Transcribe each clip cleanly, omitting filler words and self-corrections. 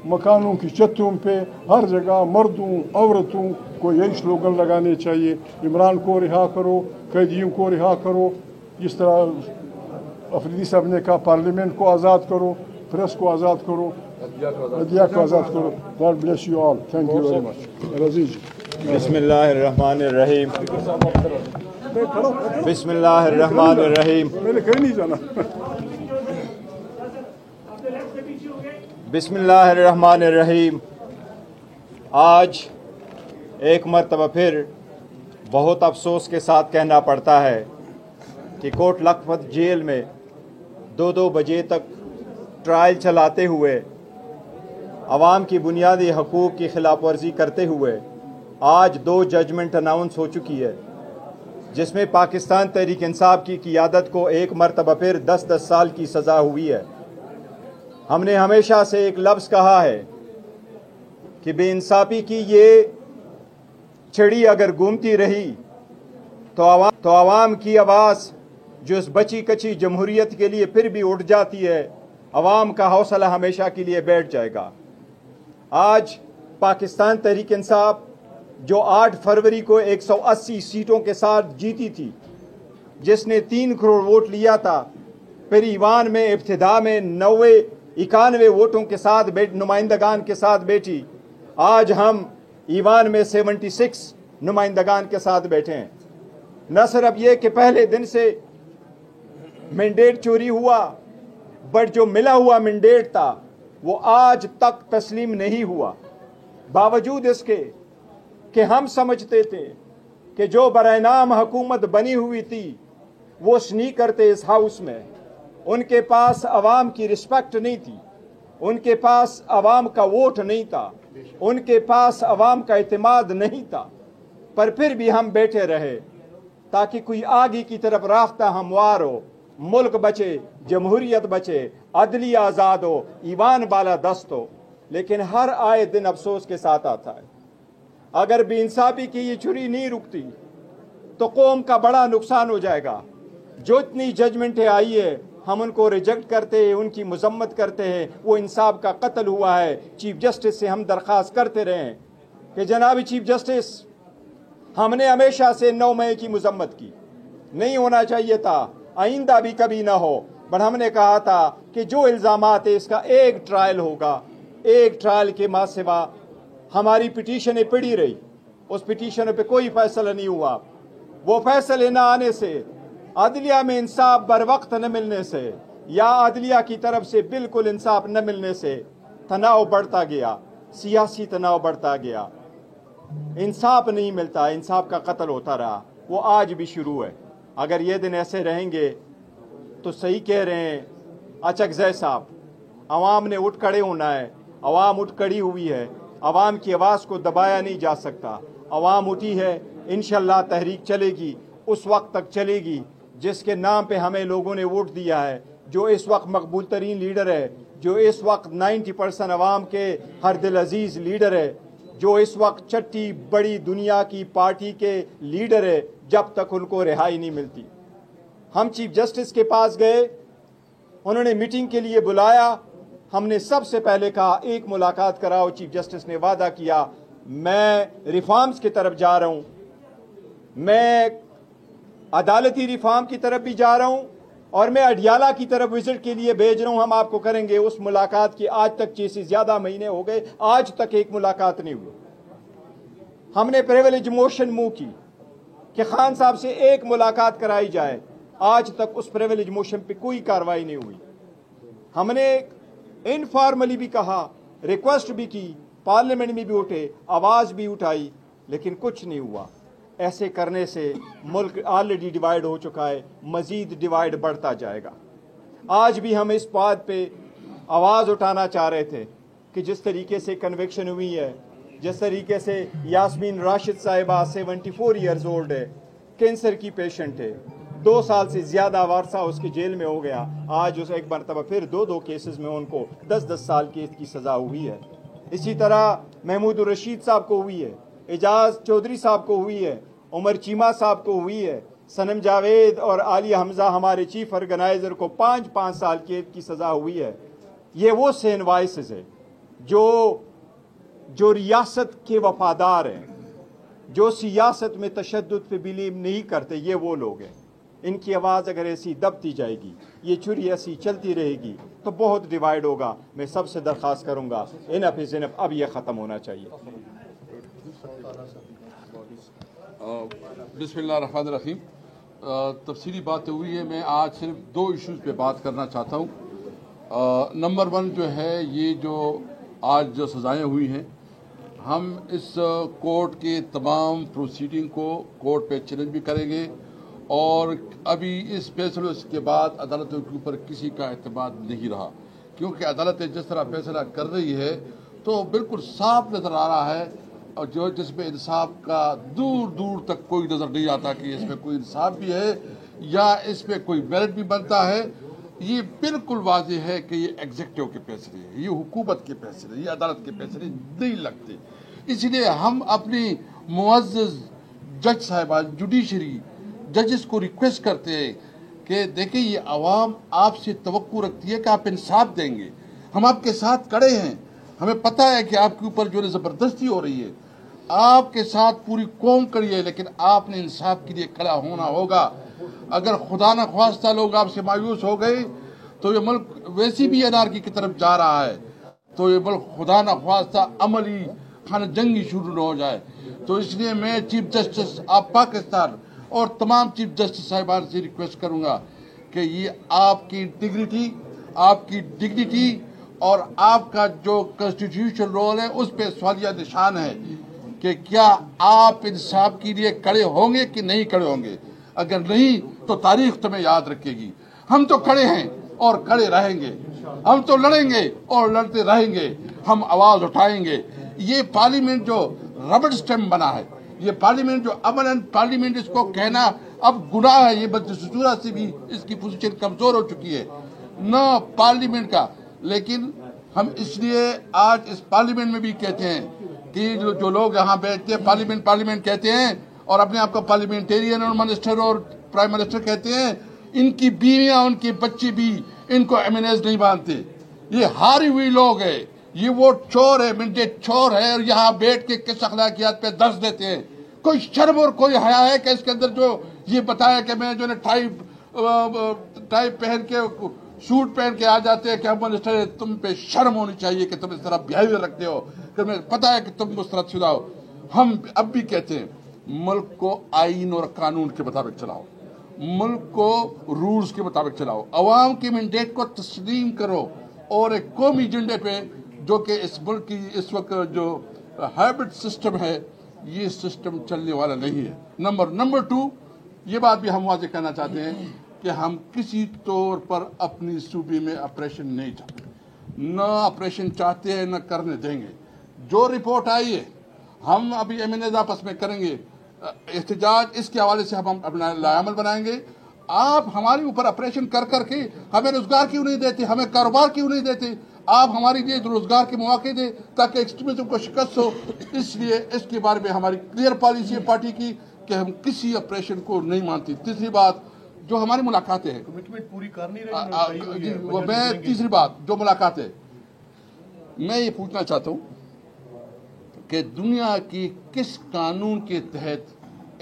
मकानों की छतों पे, हर जगह मर्दों औरतों को यही स्लोगन लगाने चाहिए, इमरान को रिहा करो, कैदियों को रिहा करो। जिस तरह अफरीदी साहब ने कहा, पार्लियामेंट को आज़ाद करो, प्रेस को आज़ाद करो, मीडिया को आज़ाद करो। God bless you all, thank you very much. रजीज बिस्मिल्लाहिर्रहमानिर्रहीम। बिस्मिल्लाहिर्रहमानिर्रहीम। मैंने कहीं नहीं जाना। बिस्मिल्लाहिर्रहमानिर्रहीम। आज एक मरतबा फिर बहुत अफसोस के साथ कहना पड़ता है कि कोट लखपत जेल में 2-2 बजे तक ट्रायल चलाते हुए, आवाम की बुनियादी हकूक़ की खिलाफ वर्जी करते हुए आज 2 जजमेंट अनाउंस हो चुकी है, जिसमें पाकिस्तान तहरीक इंसाफ की क़ियादत को एक मरतबा फिर 10-10 साल की सज़ा हुई है। हमने हमेशा से एक लफ्ज़ कहा है कि बेइंसाफ़ी की ये चिड़ी अगर घूमती रही तो आवाम की आवाज़ जो इस बची कची जमहूरियत के लिए फिर भी उठ जाती है, आवाम का हौसला हमेशा के लिए बैठ जाएगा। आज पाकिस्तान तहरीक इंसाफ जो 8 फरवरी को 180 सीटों के साथ जीती थी, जिसने 3 करोड़ वोट लिया था, फिर ईवान में इब्तिदा में 91 वोटों के साथ नुमाइंदगान के साथ बैठी। आज हम ईवान में 76 नुमाइंदगान के साथ बैठे हैं। न सिर्फ ये कि पहले दिन से मैंडेट चोरी हुआ, बट जो मिला हुआ मैंडेट था वो आज तक तस्लीम नहीं हुआ, बावजूद इसके कि हम समझते थे कि जो बरएनाम हुकूमत बनी हुई थी वो स्नीक करते इस हाउस में। उनके पास अवाम की रिस्पेक्ट नहीं थी, उनके पास अवाम का वोट नहीं था, उनके पास अवाम का इत्मीनान नहीं था, पर फिर भी हम बैठे रहे ताकि कोई आगे की तरफ रास्ता हमवार हो, मुल्क बचे, जमहूरियत बचे, अदलिया आज़ाद हो, ईवान बाला दस्त हो। लेकिन हर आए दिन अफसोस के साथ आता है, अगर बेइंसाफी की ये छुरी नहीं रुकती तो कौम का बड़ा नुकसान हो जाएगा। जो इतनी जजमेंटें आई है हम उनको रिजेक्ट करते हैं, उनकी मजम्मत करते हैं। वो इंसाफ का कत्ल हुआ है। चीफ जस्टिस से हम दरख्वास्त करते रहे कि जनाब चीफ जस्टिस, हमने हमेशा से 9 मई की मजम्मत की, नहीं होना चाहिए था, आइंदा भी कभी ना हो, पर हमने कहा था कि जो इल्ज़ामात है इसका एक ट्रायल होगा। एक ट्रायल के मां सिवा हमारी पिटीशनें पड़ी रही, उस पिटीशन पे कोई फैसला नहीं हुआ। वो फैसले न आने से, अदलिया में इंसाफ बर वक्त न मिलने से, या अदलिया की तरफ से बिल्कुल इंसाफ न मिलने से तनाव बढ़ता गया, सियासी तनाव बढ़ता गया, इंसाफ नहीं मिलता, इंसाफ का कत्ल होता रहा। वो आज भी शुरू है। अगर ये दिन ऐसे रहेंगे तो सही कह रहे हैं अचकज़ई साहब, अवाम ने उठ खड़े होना है। अवाम उठ खड़ी हुई है, अवाम की आवाज़ को दबाया नहीं जा सकता। अवाम उठी है, इंशाअल्लाह तहरीक चलेगी, उस वक्त तक चलेगी जिसके नाम पे हमें लोगों ने वोट दिया है, जो इस वक्त मकबूल तरीन लीडर है, जो इस वक्त 90% अवाम के हर दिल अजीज़ लीडर है, जो इस वक्त छठी बड़ी दुनिया की पार्टी के लीडर है, जब तक उनको रिहाई नहीं मिलती। हम चीफ जस्टिस के पास गए, उन्होंने मीटिंग के लिए बुलाया। हमने सबसे पहले कहा एक मुलाकात कराओ। चीफ जस्टिस ने वादा किया, मैं रिफॉर्म्स की तरफ जा रहा हूं, मैं अदालती रिफॉर्म की तरफ भी जा रहा हूं, और मैं अडियाला की तरफ विजिट के लिए भेज रहा हूं, हम आपको करेंगे। उस मुलाकात की आज तक 6 से ज्यादा महीने हो गए, आज तक एक मुलाकात नहीं हुई। हमने प्रिविलेज मोशन मूव की कि खान साहब से एक मुलाकात कराई जाए, आज तक उस प्रिविलेज मोशन पे कोई कार्रवाई नहीं हुई। हमने इनफॉर्मली भी कहा, रिक्वेस्ट भी की, पार्लियामेंट में भी उठे, आवाज भी उठाई, लेकिन कुछ नहीं हुआ। ऐसे करने से मुल्क ऑलरेडी डिवाइड हो चुका है, मजीद डिवाइड बढ़ता जाएगा। आज भी हम इस बात पे आवाज़ उठाना चाह रहे थे कि जिस तरीके से कन्विक्शन हुई है, जिस तरीके से यास्मीन राशिद साहिबा 74 ईयर्स ओल्ड है, कैंसर की पेशेंट है, 2 साल से ज़्यादा वर्षा उसके जेल में हो गया, आज उसे एक मरतबा फिर 2 केसेस में उनको 10-10 साल की सज़ा हुई है। इसी तरह महमूद रशीद साहब को हुई है, एजाज चौधरी साहब को हुई है, उमर चीमा साहब को हुई है, सनम जावेद और आलिया हमजा हमारे चीफ ऑर्गेनाइजर को 5-5 साल की सज़ा हुई है। ये वो सेन वाइसेस है जो रियासत के वफादार हैं, जो सियासत में तशद्दुद पे बिलीव नहीं करते, ये वो लोग हैं। इनकी आवाज़ अगर ऐसी दबती जाएगी, ये छुरी ऐसी चलती रहेगी तो बहुत डिवाइड होगा। मैं सबसे दरख्वास्त करूँगा इनफ इज़ इनफ, अब ये ख़त्म होना चाहिए। बिस्मिल्लाहिर्रहमानिर्रहीम। तफसीली बातें हुई है, मैं आज सिर्फ 2 इश्यूज़ पे बात करना चाहता हूँ। नंबर 1 जो है, ये जो आज जो सज़ाएँ हुई हैं, हम इस कोर्ट के तमाम प्रोसीडिंग को कोर्ट पे चैलेंज भी करेंगे और अभी इस फैसले के बाद अदालतों के ऊपर किसी का एतमाद नहीं रहा, क्योंकि अदालतें जिस तरह फैसला कर रही है तो बिल्कुल साफ नज़र आ रहा है, और जो जिसमें इंसाफ का दूर दूर तक कोई नज़र नहीं आता कि इसमें कोई इंसाफ भी है या इसमें कोई मेरिट भी बनता है। ये बिल्कुल वाज़ेह है कि ये एग्जीक्यूटिव के फैसले हैं, ये हुकूमत के फैसले, ये अदालत के फैसले नहीं लगते। इसलिए हम अपनी मुअज़्ज़ज़ जज साहिबान, जुडिशरी जजेस को रिक्वेस्ट करते हैं कि देखिए, ये आवाम आपसे तवक्को रखती है कि आप इंसाफ देंगे। हम आपके साथ खड़े हैं, हमें पता है कि आपके ऊपर जो ज़बरदस्ती हो रही है, आपके साथ पूरी कौम खड़ी है, लेकिन आपने इंसाफ के लिए खड़ा होना होगा। अगर खुदा न ख्वास्ता लोग आपसे मायूस हो गए तो ये मुल्क वैसी भी अनारकी की तरफ जा रहा है, तो ये मुल्क खुदा न ख्वास्ता अमली खाना जंगी शुरू न हो जाए। तो इसलिए मैं चीफ जस्टिस ऑफ पाकिस्तान और तमाम चीफ जस्टिस साहिबान से रिक्वेस्ट करूंगा कि ये आपकी डिग्निटी और आपका जो कॉन्स्टिट्यूशनल रोल है उस पर सवालिया निशान है कि क्या आप इंसाफ के लिए खड़े होंगे कि नहीं खड़े होंगे। अगर नहीं तो तारीख तुम्हें याद रखेगी। हम तो खड़े हैं और खड़े रहेंगे, हम तो लड़ेंगे और लड़ते रहेंगे, हम आवाज उठाएंगे। ये पार्लियामेंट जो रबड़ स्टैम्प बना है, ये पार्लियामेंट जो अमन एंड पार्लियामेंट, इसको कहना अब गुनाह है। ये बदसूरत से भी इसकी पोजीशन कमजोर हो चुकी है न पार्लियामेंट का। लेकिन हम इसलिए आज इस पार्लियामेंट में भी कहते हैं कि जो लोग यहाँ बैठते हैं पार्लियामेंट कहते हैं और अपने आप को पार्लियामेंटेरियन और मिनिस्टर और प्राइम मिनिस्टर कहते हैं, इनकी बीवियां उनके बच्चे भी इनको एमएनएस नहीं मानते। ये हारी हुई लोग है, ये वो चोर है, मिंटेड चोर है, और यहाँ बैठ के किस अखलाकियात पे दर्ज देते हैं। कोई शर्म और कोई हया है कि इसके अंदर जो ये बताया कि मैं जो टाई पहन के सूट पहन के आ जाते हैं कि हम मिनिस्टर है, तुम पे शर्म होनी चाहिए कि तुम इस तरह बिहेवियर रखते हो, कि मैं पता है कि तुम मुस्तरदशुदा हो। हम अब भी कहते हैं मुल्क को आईन और कानून के मुताबिक चलाओ, मुल्क को रूल्स के मुताबिक चलाओ, अवाम के मैंडेट को तस्लीम करो और एक कौमी एजेंडे पे, जो कि इस मुल्क की इस वक्त जो हैबिट सिस्टम है, ये सिस्टम चलने वाला नहीं है। नंबर 2, ये बात भी हम वाज़ेह कहना चाहते हैं कि हम किसी तौर पर अपनी सूबे में ऑपरेशन नहीं चाहते, न ऑपरेशन चाहते हैं, न करने देंगे। जो रिपोर्ट आई है हम अभी एमएनएज आपस में करेंगे एहतजाज, इसके हवाले से हम अपना लायामल बनाएंगे। आप हमारे ऊपर ऑपरेशन कर करके हमें रोजगार क्यों नहीं देते, हमें कारोबार क्यों नहीं देते? आप हमारे लिए रोजगार के मौके दें ताकि एक्सट्रीमिज्म को शिकस्त हो। इसलिए इसके बारे में हमारी क्लियर पॉलिसी है पार्टी की कि हम किसी ऑपरेशन को नहीं मानती। तीसरी बात, जो हमारी मुलाकातें हैं, कमिटमेंट पूरी कर नहीं रही। मैं तीसरी बात, जो मुलाकातें, मैं ये पूछना चाहता हूँ कि दुनिया की किस कानून के तहत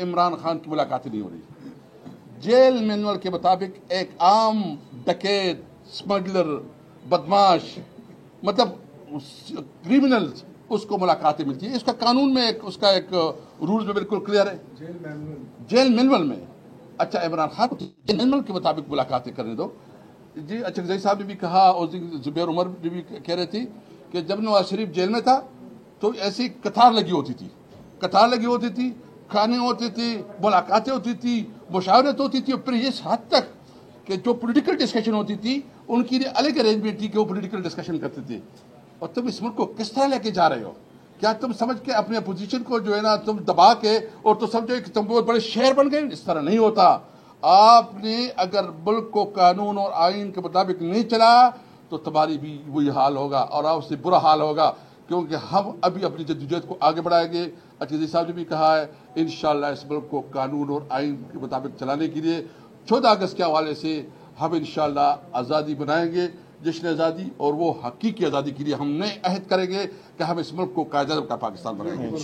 इमरान खान की मुलाकातें नहीं हो रही? जेल मैनुअल के मुताबिक एक आम डकैत, स्मगलर, बदमाश, मतलब क्रिमिनल्स, उसको मुलाकातें मिलती है। इसका कानून में उसका एक रूल में बिल्कुल क्लियर है, जेल मैनुअल में। अच्छा, इमरान खान को जेल मैनुअल के मुताबिक मुलाकातें करने दो जी। अच्छा, जय साहब ने भी कहा और जुबैर उमर भी कह रहे थे कि जब नवाज शरीफ जेल में था तो ऐसी कतार लगी होती थी, खाने होते थे, मुलाकातें होती थी, मुशावरत होती थी, और फिर इस हद तक कि जो पॉलिटिकल डिस्कशन होती थी उनकी लिए अलग अरेंजमेंट थी कि वो पॉलिटिकल डिस्कशन करते थे। और तुम इस मुल्क को किस तरह लेके जा रहे हो? क्या तुम समझ के अपने अपोजिशन को जो है ना तुम दबा के और तो समझो कि तुम बहुत बड़े शेर बन गए? इस तरह नहीं होता। आपने अगर मुल्क को कानून और आइन के मुताबिक नहीं चला तो तुम्हारी भी वही हाल होगा और आपसे बुरा हाल होगा, क्योंकि हम अभी अपनी जद्दोजहद को आगे बढ़ाएंगे। अजीज साहब ने भी कहा है इंशाअल्लाह इस मुल्क को कानून और आइन के मुताबिक चलाने के लिए 14 अगस्त के हवाले से हम इंशाअल्लाह आज़ादी बनाएंगे। جشن آزادی اور وہ حقیقی آزادی کے لیے ہم نئے عہد کریں گے کہ ہم اس ملک کو قائد اعظم کا پاکستان بنائیں گے.